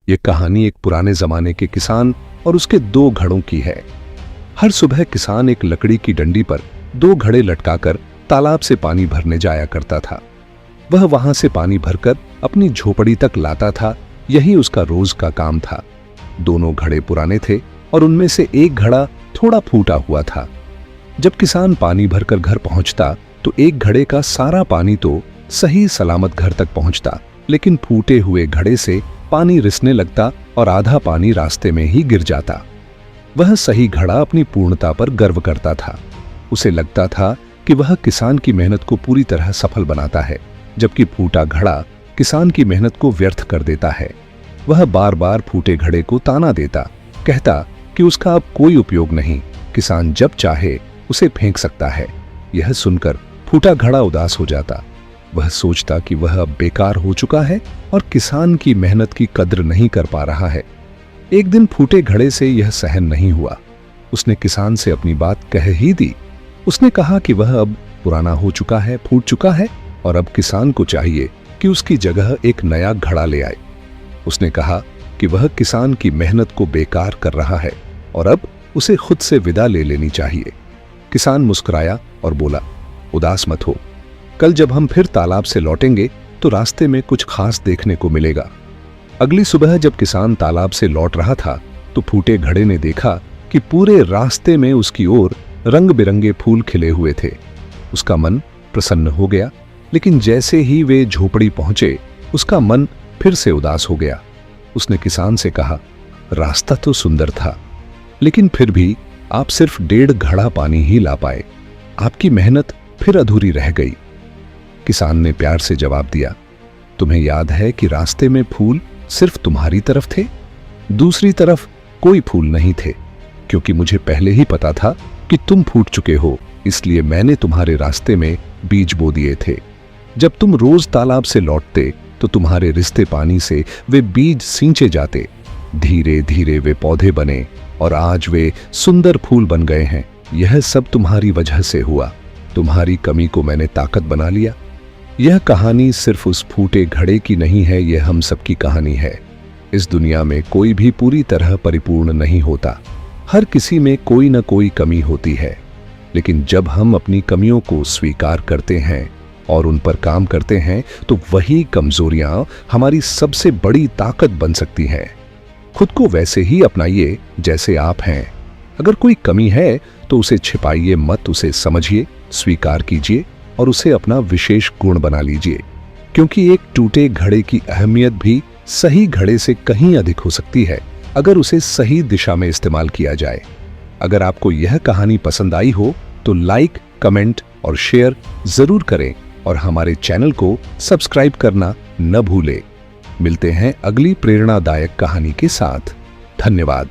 ये कहानी एक पुराने जमाने के किसान और उसके दो घड़ों की है। हर सुबह किसान एक लकड़ी की डंडी पर दो घड़े लटकाकर तालाब से पानी भरने जाया करता था। वह वहां से पानी भरकर अपनी झोपड़ी तक लाता था। यही उसका रोज का काम था। दोनों घड़े पुराने थे और उनमें से एक घड़ा थोड़ा फूटा हुआ था। जब किसान पानी भरकर घर पहुंचता तो एक घड़े का सारा पानी तो सही सलामत घर तक पहुंचता, लेकिन फूटे हुए घड़े से पानी रिसने लगता और आधा पानी रास्ते में ही गिर जाता। वह सही घड़ा अपनी पूर्णता पर गर्व करता था। उसे लगता था कि वह किसान की मेहनत को पूरी तरह सफल बनाता है, जबकि फूटा घड़ा किसान की मेहनत को व्यर्थ कर देता है। वह बार बार फूटे घड़े को ताना देता, कहता कि उसका अब कोई उपयोग नहीं, किसान जब चाहे उसे फेंक सकता है। यह सुनकर फूटा घड़ा उदास हो जाता। वह सोचता कि वह अब बेकार हो चुका है और किसान की मेहनत की कद्र नहीं कर पा रहा है। एक दिन फूटे घड़े से यह सहन नहीं हुआ। उसने किसान से अपनी बात कह ही दी। उसने कहा कि वह अब पुराना हो चुका है, फूट चुका है और अब किसान को चाहिए कि उसकी जगह एक नया घड़ा ले आए। उसने कहा कि वह किसान की मेहनत को बेकार कर रहा है और अब उसे खुद से विदा ले लेनी चाहिए। किसान मुस्कुराया और बोला, उदास मत हो, कल जब हम फिर तालाब से लौटेंगे तो रास्ते में कुछ खास देखने को मिलेगा। अगली सुबह जब किसान तालाब से लौट रहा था तो फूटे घड़े ने देखा कि पूरे रास्ते में उसकी ओर रंग बिरंगे फूल खिले हुए थे। उसका मन प्रसन्न हो गया, लेकिन जैसे ही वे झोपड़ी पहुंचे उसका मन फिर से उदास हो गया। उसने किसान से कहा, रास्ता तो सुंदर था, लेकिन फिर भी आप सिर्फ 1.5 घड़ा पानी ही ला पाए। आपकी मेहनत फिर अधूरी रह गई। किसान ने प्यार से जवाब दिया, तुम्हें याद है कि रास्ते में फूल सिर्फ तुम्हारी तरफ थे, दूसरी तरफ कोई फूल नहीं थे, क्योंकि मुझे पहले ही पता था कि तुम फूट चुके हो, इसलिए मैंने तुम्हारे रास्ते में बीज बो दिए थे। जब तुम रोज तालाब से लौटते तो तुम्हारे रिश्ते पानी से वे बीज सींचे जाते। धीरे धीरे वे पौधे बने और आज वे सुंदर फूल बन गए हैं। यह सब तुम्हारी वजह से हुआ। तुम्हारी कमी को मैंने ताकत बना लिया। यह कहानी सिर्फ उस फूटे घड़े की नहीं है, यह हम सबकी कहानी है। इस दुनिया में कोई भी पूरी तरह परिपूर्ण नहीं होता। हर किसी में कोई न कोई कमी होती है, लेकिन जब हम अपनी कमियों को स्वीकार करते हैं और उन पर काम करते हैं तो वही कमजोरियां हमारी सबसे बड़ी ताकत बन सकती हैं। खुद को वैसे ही अपनाइए जैसे आप हैं। अगर कोई कमी है तो उसे छिपाइए मत, उसे समझिए, स्वीकार कीजिए और उसे अपना विशेष गुण बना लीजिए, क्योंकि एक टूटे घड़े की अहमियत भी सही घड़े से कहीं अधिक हो सकती है अगर उसे सही दिशा में इस्तेमाल किया जाए। अगर आपको यह कहानी पसंद आई हो तो लाइक, कमेंट और शेयर जरूर करें और हमारे चैनल को सब्सक्राइब करना न भूलें। मिलते हैं अगली प्रेरणादायक कहानी के साथ। धन्यवाद।